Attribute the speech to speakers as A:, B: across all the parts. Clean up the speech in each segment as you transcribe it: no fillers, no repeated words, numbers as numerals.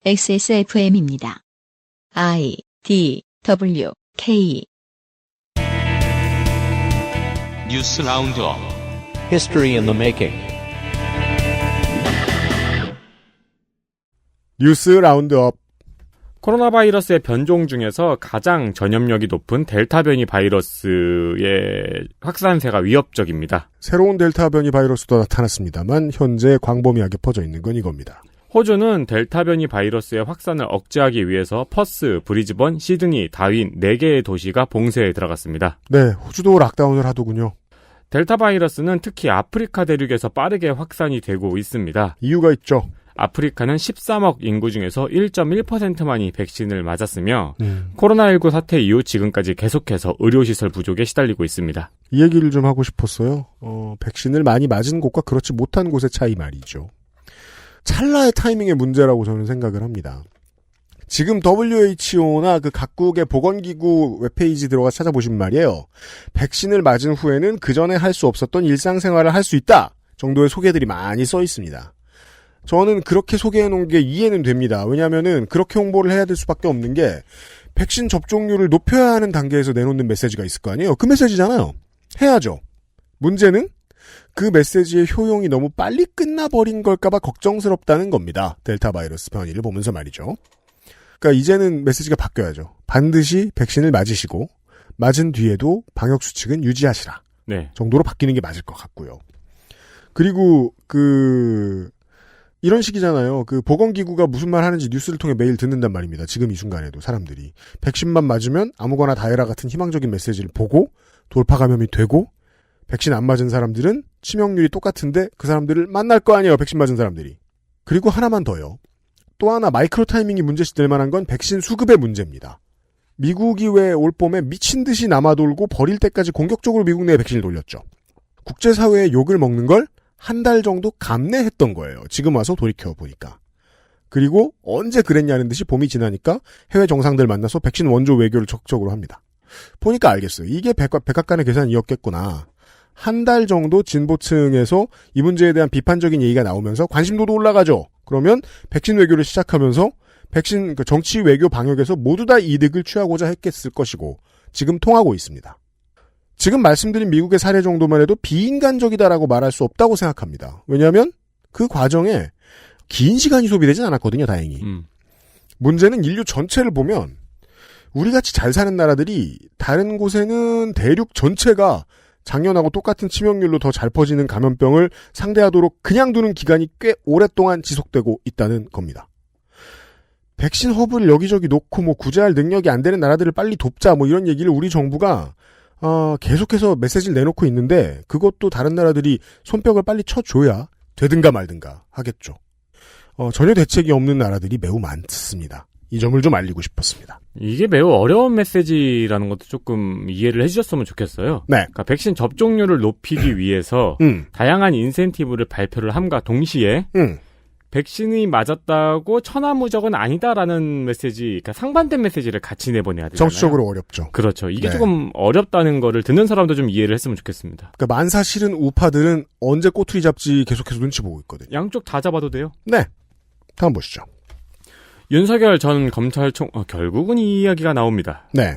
A: XSFM입니다. I, D, W, K
B: 뉴스 라운드업
C: History in the Making.
D: 뉴스 라운드업.
E: 코로나 바이러스의 변종 중에서 가장 전염력이 높은 델타 변이 바이러스의 확산세가 위협적입니다.
D: 새로운 델타 변이 바이러스도 나타났습니다만 현재 광범위하게 퍼져 있는 건 이겁니다.
E: 호주는 델타 변이 바이러스의 확산을 억제하기 위해서 퍼스, 브리즈번, 시드니, 다윈 4개의 도시가 봉쇄에 들어갔습니다.
D: 네, 호주도 락다운을 하더군요.
E: 델타 바이러스는 특히 아프리카 대륙에서 빠르게 확산이 되고 있습니다.
D: 이유가 있죠.
E: 아프리카는 13억 인구 중에서 1.1%만이 백신을 맞았으며 코로나19 사태 이후 지금까지 계속해서 의료시설 부족에 시달리고 있습니다.
D: 이 얘기를 좀 하고 싶었어요. 백신을 많이 맞은 곳과 그렇지 못한 곳의 차이 말이죠. 찰나의 타이밍의 문제라고 저는 생각을 합니다. 지금 WHO나 그 각국의 보건기구 웹페이지 들어가 찾아보시면 말이에요. 백신을 맞은 후에는 그 전에 할 수 없었던 일상생활을 할 수 있다 정도의 소개들이 많이 써 있습니다. 저는 그렇게 소개해놓은 게 이해는 됩니다. 왜냐하면은 그렇게 홍보를 해야 될 수밖에 없는 게 백신 접종률을 높여야 하는 단계에서 내놓는 메시지가 있을 거 아니에요. 그 메시지잖아요. 해야죠. 문제는 그 메시지의 효용이 너무 빨리 끝나버린 걸까봐 걱정스럽다는 겁니다. 델타 바이러스 변이를 보면서 말이죠. 그러니까 이제는 메시지가 바뀌어야죠. 반드시 백신을 맞으시고 맞은 뒤에도 방역수칙은 유지하시라.
E: 네.
D: 정도로 바뀌는 게 맞을 것 같고요. 그리고 이런 식이잖아요. 보건기구가 무슨 말 하는지 뉴스를 통해 매일 듣는단 말입니다. 지금 이 순간에도 사람들이. 백신만 맞으면 아무거나 다 해라 같은 희망적인 메시지를 보고 돌파 감염이 되고 백신 안 맞은 사람들은 치명률이 똑같은데 그 사람들을 만날 거 아니에요. 백신 맞은 사람들이. 그리고 하나만 더요. 또 하나 마이크로 타이밍이 문제시될 만한 건 백신 수급의 문제입니다. 미국이 왜 올 봄에 미친 듯이 남아돌고 버릴 때까지 공격적으로 미국 내에 백신을 돌렸죠. 국제사회의 욕을 먹는 걸 한 달 정도 감내했던 거예요. 지금 와서 돌이켜보니까. 그리고 언제 그랬냐는 듯이 봄이 지나니까 해외 정상들 만나서 백신 원조 외교를 적극적으로 합니다. 보니까 알겠어요. 이게 백악관의 계산이었겠구나. 한 달 정도 진보층에서 이 문제에 대한 비판적인 얘기가 나오면서 관심도도 올라가죠. 그러면 백신 외교를 시작하면서 백신 정치 외교 방역에서 모두 다 이득을 취하고자 했겠을 것이고 지금 통하고 있습니다. 지금 말씀드린 미국의 사례 정도만 해도 비인간적이다라고 말할 수 없다고 생각합니다. 왜냐하면 그 과정에 긴 시간이 소비되진 않았거든요. 다행히. 문제는 인류 전체를 보면 우리같이 잘 사는 나라들이 다른 곳에는 대륙 전체가 작년하고 똑같은 치명률로 더 잘 퍼지는 감염병을 상대하도록 그냥 두는 기간이 꽤 오랫동안 지속되고 있다는 겁니다. 백신 허브를 여기저기 놓고 구제할 능력이 안 되는 나라들을 빨리 돕자 이런 얘기를 우리 정부가 계속해서 메시지를 내놓고 있는데 그것도 다른 나라들이 손뼉을 빨리 쳐줘야 되든가 말든가 하겠죠. 전혀 대책이 없는 나라들이 매우 많습니다. 이 점을 좀 알리고 싶었습니다.
E: 이게 매우 어려운 메시지라는 것도 조금 이해를 해주셨으면 좋겠어요.
D: 네.
E: 그러니까 백신 접종률을 높이기 위해서 다양한 인센티브를 발표를 함과 동시에 백신이 맞았다고 천하무적은 아니다라는 메시지, 그러니까 상반된 메시지를 같이 내보내야 되잖아요.
D: 정치적으로 어렵죠.
E: 그렇죠. 이게
D: 네.
E: 조금 어렵다는 거를 듣는 사람도 좀 이해를 했으면 좋겠습니다.
D: 그러니까 만사실은 우파들은 언제 꼬투리 잡지 계속해서 눈치 보고 있거든요.
E: 양쪽 다 잡아도 돼요?
D: 네. 다음 보시죠.
E: 윤석열 전 검찰총, 결국은 이 이야기가 나옵니다.
D: 네.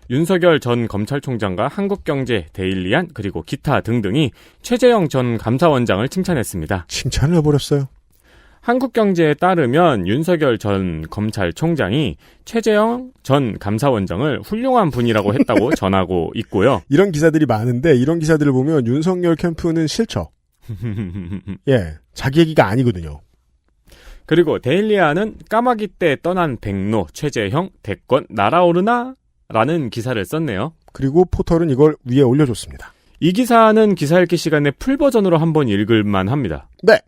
E: 윤석열 전 검찰총장과 한국경제, 데일리안, 그리고 기타 등등이 최재형 전 감사원장을 칭찬했습니다.
D: 칭찬을 해버렸어요.
E: 한국경제에 따르면 윤석열 전 검찰총장이 최재형 전 감사원장을 훌륭한 분이라고 했다고 전하고 있고요.
D: 이런 기사들이 많은데 이런 기사들을 보면 윤석열 캠프는 싫죠. 예, 자기 얘기가 아니거든요.
E: 그리고 데일리안은 까마귀 때 떠난 백로 최재형 대권 날아오르나? 라는 기사를 썼네요. 그리고
D: 포털은 이걸 위에 올려줬습니다.
E: 이 기사는 기사 읽기 시간에 풀버전으로 한번 읽을만 합니다.
D: 네.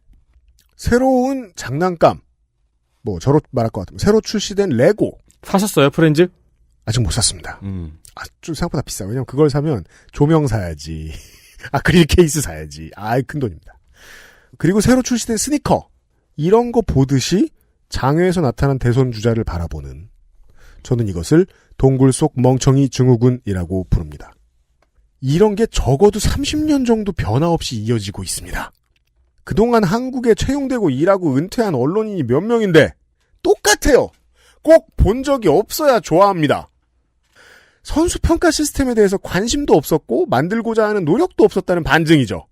D: 새로운 장난감. 저로 말할 것 같으면 새로 출시된 레고.
E: 사셨어요, 프렌즈?
D: 아직 못 샀습니다. 좀 생각보다 비싸. 왜냐면 그걸 사면 조명 사야지. 아크릴 케이스 사야지. 큰 돈입니다. 그리고 새로 출시된 스니커. 이런 거 보듯이 장외에서 나타난 대선 주자를 바라보는, 저는 이것을 동굴 속 멍청이 증후군이라고 부릅니다. 이런 게 적어도 30년 정도 변화 없이 이어지고 있습니다. 그동안 한국에 채용되고 일하고 은퇴한 언론인이 몇 명인데 똑같아요. 꼭 본 적이 없어야 좋아합니다. 선수 평가 시스템에 대해서 관심도 없었고 만들고자 하는 노력도 없었다는 반증이죠.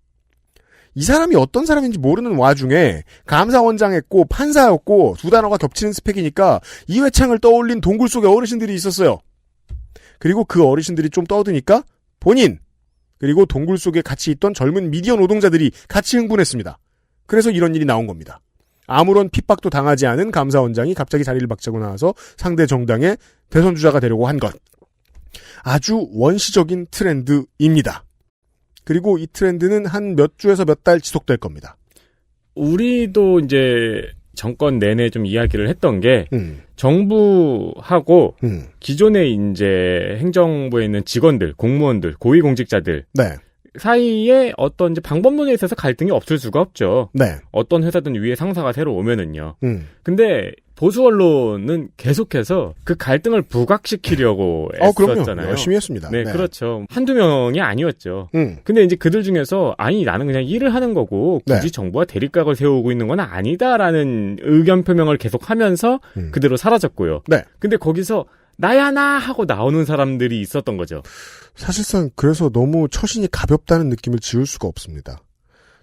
D: 이 사람이 어떤 사람인지 모르는 와중에 감사원장했고 판사였고 두 단어가 겹치는 스펙이니까 이회창을 떠올린 동굴 속의 어르신들이 있었어요. 그리고 그 어르신들이 좀 떠드니까 본인 그리고 동굴 속에 같이 있던 젊은 미디어 노동자들이 같이 흥분했습니다. 그래서 이런 일이 나온 겁니다. 아무런 핍박도 당하지 않은 감사원장이 갑자기 자리를 박차고 나와서 상대 정당의 대선 주자가 되려고 한 것. 아주 원시적인 트렌드입니다. 그리고 이 트렌드는 한 몇 주에서 몇 달 지속될 겁니다.
E: 우리도 이제 정권 내내 좀 이야기를 했던 게 정부하고 기존의 이제 행정부에 있는 직원들, 공무원들, 고위공직자들
D: 네.
E: 사이에 어떤 이제 방법론에 있어서 갈등이 없을 수가 없죠.
D: 네.
E: 어떤 회사든 위에 상사가 새로 오면은요. 근데 보수 언론은 계속해서 그 갈등을 부각시키려고 애썼잖아요.
D: 그럼요. 열심히 했습니다.
E: 네, 그렇죠. 한두 명이 아니었죠. 근데 이제 그들 중에서 아니 나는 그냥 일을 하는 거고 굳이 정부와 대립각을 세우고 있는 건 아니다라는 의견 표명을 계속하면서 그대로 사라졌고요.
D: 네.
E: 근데 거기서 나야 나 하고 나오는 사람들이 있었던 거죠.
D: 사실상 그래서 너무 처신이 가볍다는 느낌을 지울 수가 없습니다.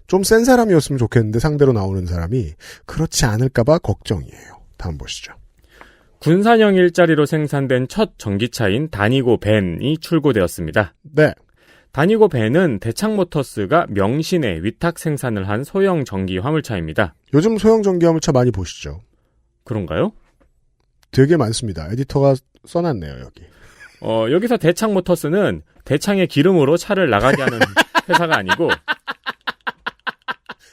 D: 좀 센 사람이었으면 좋겠는데 상대로 나오는 사람이 그렇지 않을까봐 걱정이에요. 다음 보시죠.
E: 군산형 일자리로 생산된 첫 전기차인 다니고 벤이 출고되었습니다.
D: 네.
E: 다니고 벤은 대창모터스가 명신에 위탁 생산을 한 소형 전기 화물차입니다.
D: 요즘 소형 전기 화물차 많이 보시죠?
E: 그런가요?
D: 되게 많습니다. 에디터가 써놨네요, 여기.
E: 여기서 대창모터스는 대창의 기름으로 차를 나가게 하는 회사가 아니고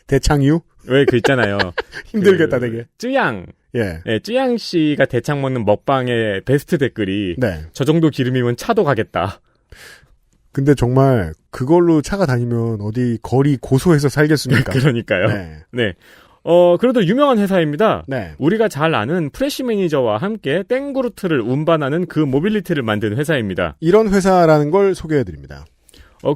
D: 대창유?
E: 왜 그 있잖아요.
D: 힘들겠다 되게.
E: 쯔양.
D: 예.
E: 네, 쯔양 씨가 대창 먹는 먹방의 베스트 댓글이
D: 네.
E: 저 정도 기름이면 차도 가겠다.
D: 근데 정말 그걸로 차가 다니면 어디 거리 고소해서 살겠습니까?
E: 그러니까요.
D: 네.
E: 네. 그래도 유명한 회사입니다.
D: 네.
E: 우리가 잘 아는 프레시 매니저와 함께 땡그루트를 운반하는 그 모빌리티를 만든 회사입니다.
D: 이런 회사라는 걸 소개해드립니다.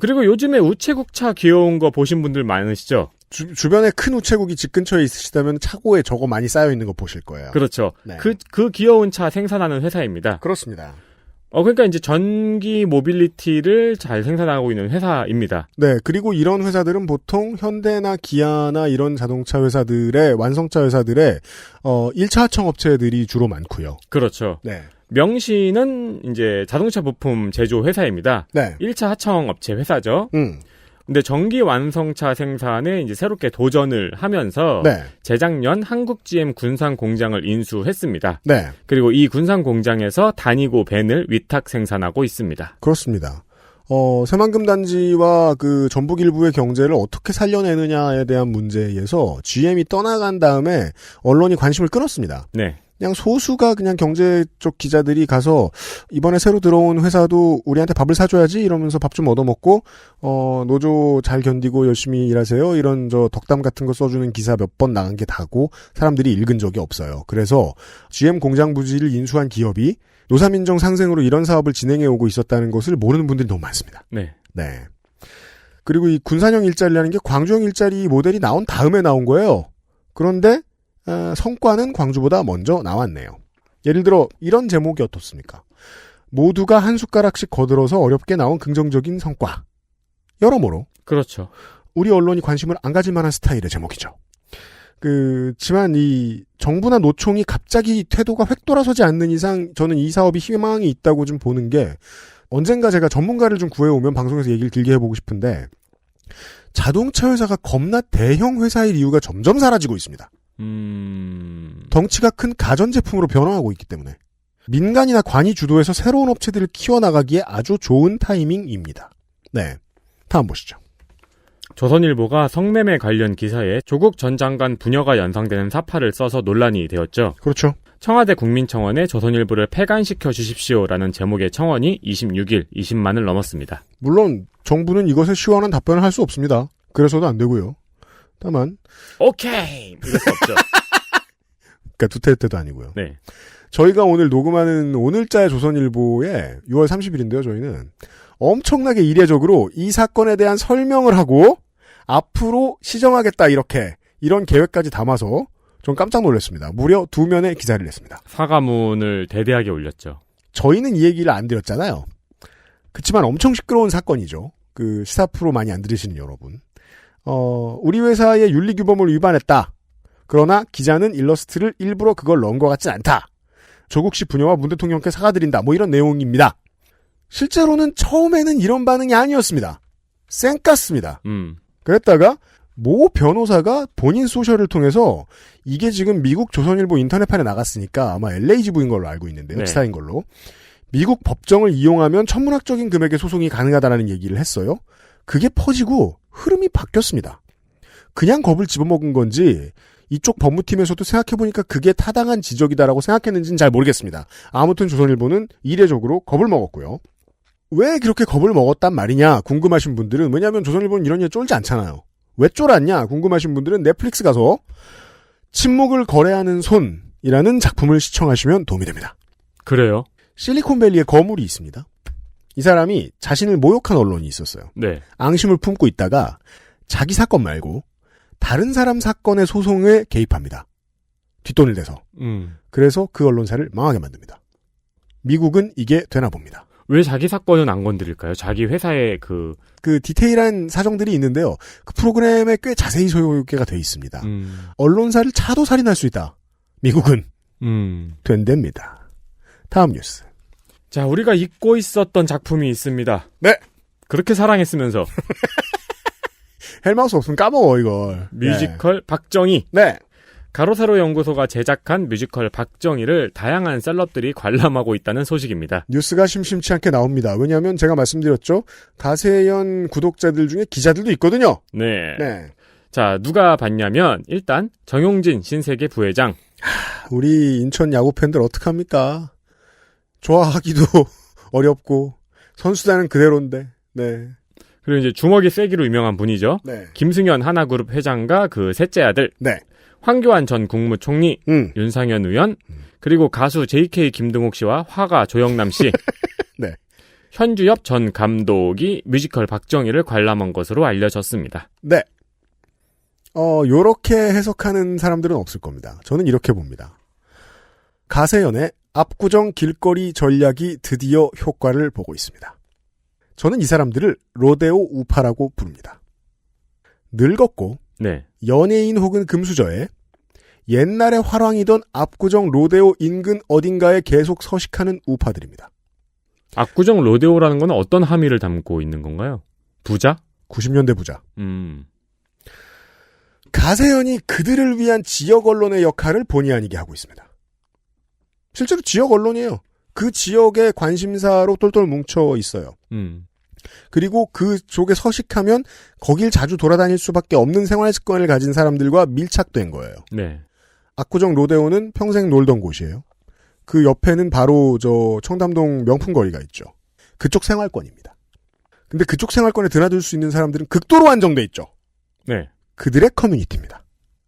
E: 그리고 요즘에 우체국차 귀여운 거 보신 분들 많으시죠?
D: 주변에 큰 우체국이 집 근처에 있으시다면 차고에 저거 많이 쌓여있는 거 보실 거예요.
E: 그렇죠.
D: 네.
E: 그 귀여운 차 생산하는 회사입니다.
D: 그렇습니다.
E: 그러니까 이제 전기 모빌리티를 잘 생산하고 있는 회사입니다.
D: 네, 그리고 이런 회사들은 보통 현대나 기아나 이런 자동차 회사들의 완성차 회사들의 1차 하청 업체들이 주로 많고요.
E: 그렇죠.
D: 네.
E: 명신은 이제 자동차 부품 제조 회사입니다.
D: 네.
E: 1차 하청 업체 회사죠. 근데 전기 완성차 생산에 이제 새롭게 도전을 하면서
D: 네.
E: 재작년 한국 GM 군산 공장을 인수했습니다.
D: 네.
E: 그리고 이 군산 공장에서 다니고 벤을 위탁 생산하고 있습니다.
D: 그렇습니다. 새만금 단지와 그 전북 일부의 경제를 어떻게 살려내느냐에 대한 문제에서 GM이 떠나간 다음에 언론이 관심을 끊었습니다.
E: 네.
D: 그냥 소수가 그냥 경제 쪽 기자들이 가서 이번에 새로 들어온 회사도 우리한테 밥을 사줘야지 이러면서 밥 좀 얻어먹고 노조 잘 견디고 열심히 일하세요 이런 저 덕담 같은 거 써주는 기사 몇 번 나간 게 다고 사람들이 읽은 적이 없어요. 그래서 GM 공장 부지를 인수한 기업이 노사민정 상생으로 이런 사업을 진행해 오고 있었다는 것을 모르는 분들이 너무 많습니다.
E: 네.
D: 네. 그리고 이 군산형 일자리라는 게 광주형 일자리 모델이 나온 다음에 나온 거예요. 그런데 성과는 광주보다 먼저 나왔네요. 예를 들어 이런 제목이 어떻습니까? 모두가 한 숟가락씩 거들어서 어렵게 나온 긍정적인 성과. 여러모로.
E: 그렇죠.
D: 우리 언론이 관심을 안 가질 만한 스타일의 제목이죠. 지만 이 정부나 노총이 갑자기 태도가 획 돌아서지 않는 이상 저는 이 사업이 희망이 있다고 좀 보는 게 언젠가 제가 전문가를 좀 구해오면 방송에서 얘기를 길게 해보고 싶은데 자동차 회사가 겁나 대형 회사일 이유가 점점 사라지고 있습니다. 덩치가 큰 가전제품으로 변화하고 있기 때문에 민간이나 관이 주도해서 새로운 업체들을 키워나가기에 아주 좋은 타이밍입니다. 네, 다음 보시죠.
E: 조선일보가 성매매 관련 기사에 조국 전 장관 부녀가 연상되는 사파를 써서 논란이 되었죠.
D: 그렇죠.
E: 청와대 국민청원에 조선일보를 폐간시켜 주십시오라는 제목의 청원이 26일 20만을 넘었습니다.
D: 물론 정부는 이것에 시원한 답변을 할 수 없습니다. 그래서도 안 되고요. 다만
E: 오케이! 이럴 수 없죠.
D: 그러니까 두태 때도 아니고요.
E: 네.
D: 저희가 오늘 녹음하는 오늘자의 조선일보에 6월 30일인데요. 저희는 엄청나게 이례적으로 이 사건에 대한 설명을 하고 앞으로 시정하겠다 이런 계획까지 담아서 전 깜짝 놀랐습니다. 무려 2면의 기사를 냈습니다.
E: 사과문을 대대하게 올렸죠.
D: 저희는 이 얘기를 안 드렸잖아요. 그치만 엄청 시끄러운 사건이죠. 그 시사 프로 많이 안 들으시는 여러분. 우리 회사의 윤리규범을 위반했다. 그러나 기자는 일러스트를 일부러 그걸 넣은 것 같진 않다. 조국 씨 부녀와 문 대통령께 사과드린다. 뭐 이런 내용입니다. 실제로는 처음에는 이런 반응이 아니었습니다. 쌩깠습니다. 그랬다가 모 변호사가 본인 소셜을 통해서 이게 지금 미국 조선일보 인터넷판에 나갔으니까 아마 LA지부인 걸로 알고 있는데요.
E: 네.
D: 기사인 걸로. 미국 법정을 이용하면 천문학적인 금액의 소송이 가능하다라는 얘기를 했어요. 그게 퍼지고 흐름이 바뀌었습니다. 그냥 겁을 집어먹은 건지 이쪽 법무팀에서도 생각해보니까 그게 타당한 지적이다라고 생각했는지는 잘 모르겠습니다. 아무튼 조선일보는 이례적으로 겁을 먹었고요. 왜 그렇게 겁을 먹었단 말이냐 궁금하신 분들은 왜냐하면 조선일보는 이런 일 쫄지 않잖아요. 왜 쫄았냐 궁금하신 분들은 넷플릭스 가서 침묵을 거래하는 손이라는 작품을 시청하시면 도움이 됩니다.
E: 그래요?
D: 실리콘밸리에 거물이 있습니다. 이 사람이 자신을 모욕한 언론이 있었어요.
E: 네.
D: 앙심을 품고 있다가 자기 사건 말고 다른 사람 사건의 소송에 개입합니다. 뒷돈을 대서. 그래서 그 언론사를 망하게 만듭니다. 미국은 이게 되나 봅니다.
E: 왜 자기 사건은 안 건드릴까요? 자기 회사의 그
D: 디테일한 사정들이 있는데요. 그 프로그램에 꽤 자세히 소개가 돼 있습니다. 언론사를 차도 살인할 수 있다. 미국은 된답니다. 다음 뉴스.
E: 자, 우리가 잊고 있었던 작품이 있습니다.
D: 네.
E: 그렇게 사랑했으면서.
D: 헬마우스 없으면 까먹어 이걸.
E: 뮤지컬 네. 박정희.
D: 네.
E: 가로세로 연구소가 제작한 뮤지컬 박정희를 다양한 셀럽들이 관람하고 있다는 소식입니다.
D: 뉴스가 심심치 않게 나옵니다. 왜냐하면 제가 말씀드렸죠. 가세연 구독자들 중에 기자들도 있거든요.
E: 네.
D: 네.
E: 자, 누가 봤냐면 일단 정용진 신세계 부회장.
D: 우리 인천 야구 팬들 어떡합니까? 좋아하기도 어렵고 선수단은 그대로인데. 네.
E: 그리고 이제 주먹이 세기로 유명한 분이죠.
D: 네.
E: 김승현 하나그룹 회장과 그 셋째 아들.
D: 네.
E: 황교안 전 국무총리, 윤상현 의원, 그리고 가수 JK 김등옥 씨와 화가 조영남 씨,
D: 네.
E: 현주엽 전 감독이 뮤지컬 박정희를 관람한 것으로 알려졌습니다.
D: 네. 요렇게 해석하는 사람들은 없을 겁니다. 저는 이렇게 봅니다. 가세연의 압구정 길거리 전략이 드디어 효과를 보고 있습니다. 저는 이 사람들을 로데오 우파라고 부릅니다. 늙었고
E: 네.
D: 연예인 혹은 금수저에 옛날에 화랑이던 압구정 로데오 인근 어딘가에 계속 서식하는 우파들입니다.
E: 압구정 로데오라는 건 어떤 함의를 담고 있는 건가요? 부자?
D: 90년대 부자. 가세연이 그들을 위한 지역 언론의 역할을 본의 아니게 하고 있습니다. 실제로 지역 언론이에요. 그 지역의 관심사로 똘똘 뭉쳐 있어요. 그리고 그쪽에 서식하면 거길 자주 돌아다닐 수밖에 없는 생활 습관을 가진 사람들과 밀착된 거예요.
E: 네.
D: 압구정 로데오는 평생 놀던 곳이에요. 그 옆에는 바로 저 청담동 명품거리가 있죠. 그쪽 생활권입니다. 근데 그쪽 생활권에 드나들 수 있는 사람들은 극도로 안정돼 있죠.
E: 네.
D: 그들의 커뮤니티입니다.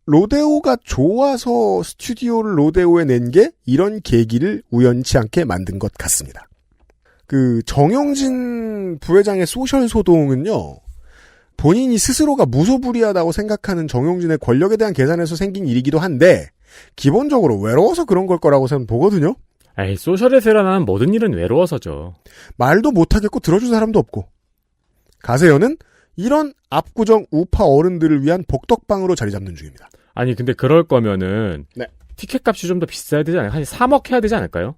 D: 로데오가 좋아서 스튜디오를 로데오에 낸 게 이런 계기를 우연치 않게 만든 것 같습니다. 그 정용진 부회장의 소셜 소동은요. 본인이 스스로가 무소불위하다고 생각하는 정용진의 권력에 대한 계산에서 생긴 일이기도 한데 기본적으로 외로워서 그런 걸 거라고 저는 보거든요.
E: 에이, 소셜에서 일어나는 모든 일은 외로워서죠.
D: 말도 못하겠고 들어줄 사람도 없고. 가세연은 이런 압구정 우파 어른들을 위한 복덕방으로 자리 잡는 중입니다.
E: 아니 근데 그럴 거면은
D: 네.
E: 티켓 값이 좀 더 비싸야 되지 않을까요? 한 3억 해야 되지 않을까요?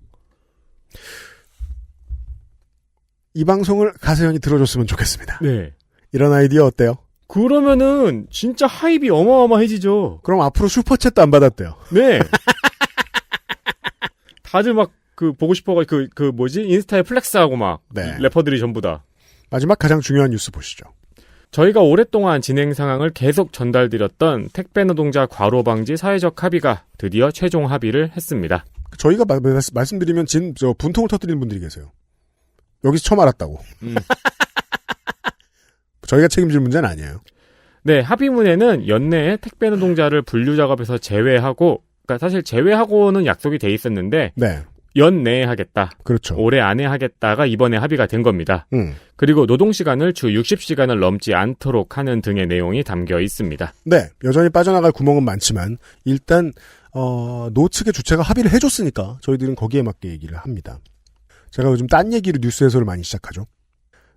D: 이 방송을 가세연이 들어줬으면 좋겠습니다.
E: 네.
D: 이런 아이디어 어때요?
E: 그러면은 진짜 하입이 어마어마해지죠.
D: 그럼 앞으로 슈퍼챗도 안 받았대요.
E: 네. 다들 막 그 보고 싶어가지고 그 뭐지 인스타에 플렉스하고 막
D: 네.
E: 래퍼들이 전부 다.
D: 마지막 가장 중요한 뉴스 보시죠.
E: 저희가 오랫동안 진행 상황을 계속 전달드렸던 택배 노동자 과로 방지 사회적 합의가 드디어 최종 합의를 했습니다.
D: 저희가 말씀드리면 분통을 터뜨리는 분들이 계세요. 여기서 처음 알았다고. 저희가 책임질 문제는 아니에요.
E: 네, 합의문에는 연내에 택배 노동자를 분류 작업에서 제외하고, 그러니까 사실 제외하고는 약속이 돼 있었는데,
D: 네.
E: 연내에 하겠다.
D: 그렇죠.
E: 올해 안에 하겠다가 이번에 합의가 된 겁니다. 그리고 노동시간을 주 60시간을 넘지 않도록 하는 등의 내용이 담겨 있습니다.
D: 네. 여전히 빠져나갈 구멍은 많지만 일단 노 측의 주체가 합의를 해줬으니까 저희들은 거기에 맞게 얘기를 합니다. 제가 요즘 딴 얘기로 뉴스 해설을 많이 시작하죠.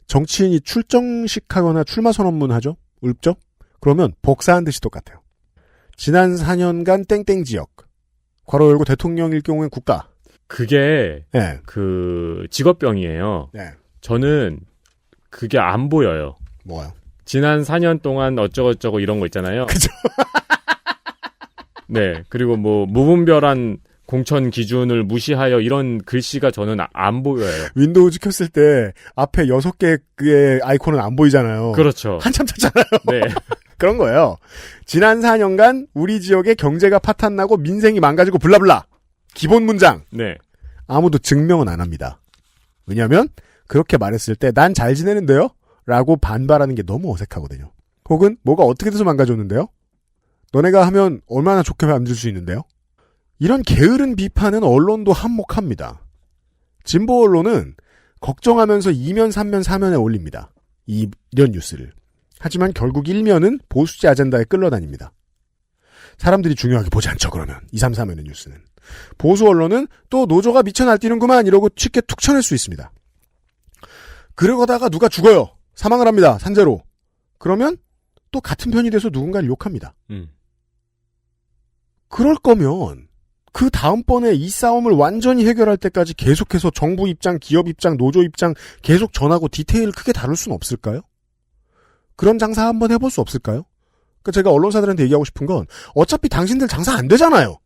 D: 정치인이 출정식하거나 출마 선언문 하죠. 읊죠. 그러면 복사한 듯이 똑같아요. 지난 4년간 땡땡 지역 괄호 열고 대통령일 경우엔 국가.
E: 그게
D: 네.
E: 그 직업병이에요.
D: 네.
E: 저는 그게 안 보여요.
D: 뭐요?
E: 지난 4년 동안 어쩌고저쩌고 이런 거 있잖아요.
D: 그죠.
E: 네. 그리고 뭐 무분별한 공천 기준을 무시하여 이런 글씨가 저는 안 보여요.
D: 윈도우즈 켰을 때 앞에 6개의 아이콘은 안 보이잖아요.
E: 그렇죠.
D: 한참 찾잖아요.
E: 네.
D: 그런 거예요. 지난 4년간 우리 지역의 경제가 파탄나고 민생이 망가지고 블라블라. 기본 문장.
E: 네.
D: 아무도 증명은 안 합니다. 왜냐하면 그렇게 말했을 때 난 잘 지내는데요? 라고 반발하는 게 너무 어색하거든요. 혹은 뭐가 어떻게 돼서 망가졌는데요? 너네가 하면 얼마나 좋게 만들 수 있는데요? 이런 게으른 비판은 언론도 한몫합니다. 진보 언론은 걱정하면서 2면, 3면, 4면에 올립니다. 이런 뉴스를. 하지만 결국 1면은 보수지 아젠다에 끌려다닙니다. 사람들이 중요하게 보지 않죠, 그러면. 2, 3, 4면의 뉴스는. 보수 언론은 또 노조가 미쳐 날뛰는구만 이러고 쉽게 툭 쳐낼 수 있습니다. 그러다가 누가 죽어요. 사망을 합니다. 산재로. 그러면 또 같은 편이 돼서 누군가를 욕합니다. 그럴 거면 그 다음번에 이 싸움을 완전히 해결할 때까지 계속해서 정부 입장, 기업 입장, 노조 입장 계속 전하고 디테일을 크게 다룰 수는 없을까요? 그런 장사 한번 해볼 수 없을까요? 그러니까 제가 언론사들한테 얘기하고 싶은 건 어차피 당신들 장사 안 되잖아요.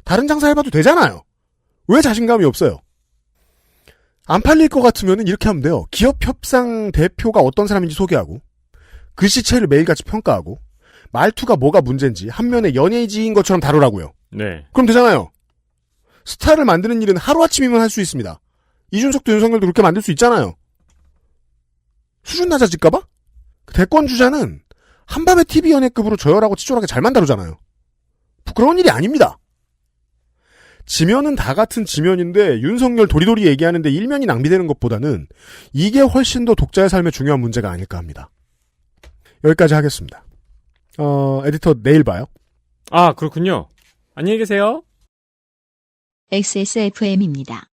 D: 다른 장사 해봐도 되잖아요. 왜 자신감이 없어요? 안 팔릴 것 같으면 이렇게 하면 돼요. 기업 협상 대표가 어떤 사람인지 소개하고 글씨체를 매일같이 평가하고 말투가 뭐가 문제인지 한 면에 연예지인 것처럼 다루라고요.
E: 네.
D: 그럼 되잖아요. 스타를 만드는 일은 하루아침이면 할 수 있습니다. 이준석도 윤석열도 그렇게 만들 수 있잖아요. 수준 낮아질까봐? 대권 주자는 한밤에 TV 연예급으로 저열하고 치졸하게 잘만 다루잖아요. 부끄러운 일이 아닙니다. 지면은 다 같은 지면인데 윤석열 도리도리 얘기하는데 일면이 낭비되는 것보다는 이게 훨씬 더 독자의 삶에 중요한 문제가 아닐까 합니다. 여기까지 하겠습니다. 에디터 내일 봐요.
E: 아, 그렇군요. 안녕히 계세요.
A: XSFM입니다.